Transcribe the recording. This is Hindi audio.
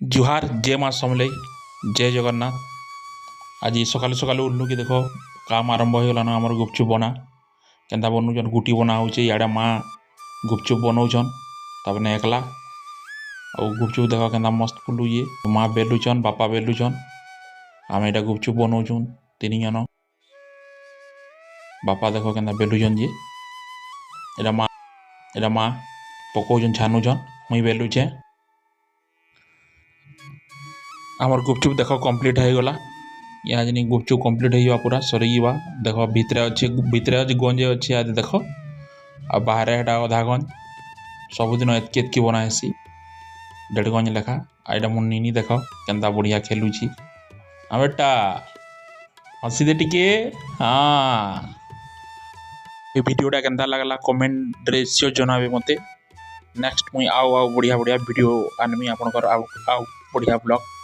जुहार जय माँ समलई जय जगन्नाथ। आज सकालू सकालू उठलु कि देख काम आरंभ हो गलान आमर गुपचुप बना केन्ता बनौछन गुटी बना होचे इे माँ गुपचुप बनौछन तापने एकला और गुपचुप देख केन्ता मस्त फुलुए माँ बेलुछन बापा बेलुछन आम यहाँ गुपचुप बनौछुन तीन जन बापा देख केन्ता बेलुछन जे एटा माँ पकौछन छानुछन मुई बेलुछे आमर गुपचुप देख कंप्लीट हो गला। यहाँ जन गुपचुप कंप्लीट हो पूरा सरीवा देख भितरे अच्छे गंजे अच्छे आज देख आ बाहर हेटा अधा गंज सबुदिन एतकी एतकी बनाएसी 1.5 गंज लेखा आईटा मोर निनी देख केन्ता बढ़िया खेलुची हाँ बेटा हसी दे टिके हाँ ये वीडियोटा केन्ता लगला कमेंट रे श्योर जनाबे मते नेक्स्ट मुई आउ बढ़िया बढ़िया वीडियो आनमी आपनकर आउ बढ़िया ब्लॉग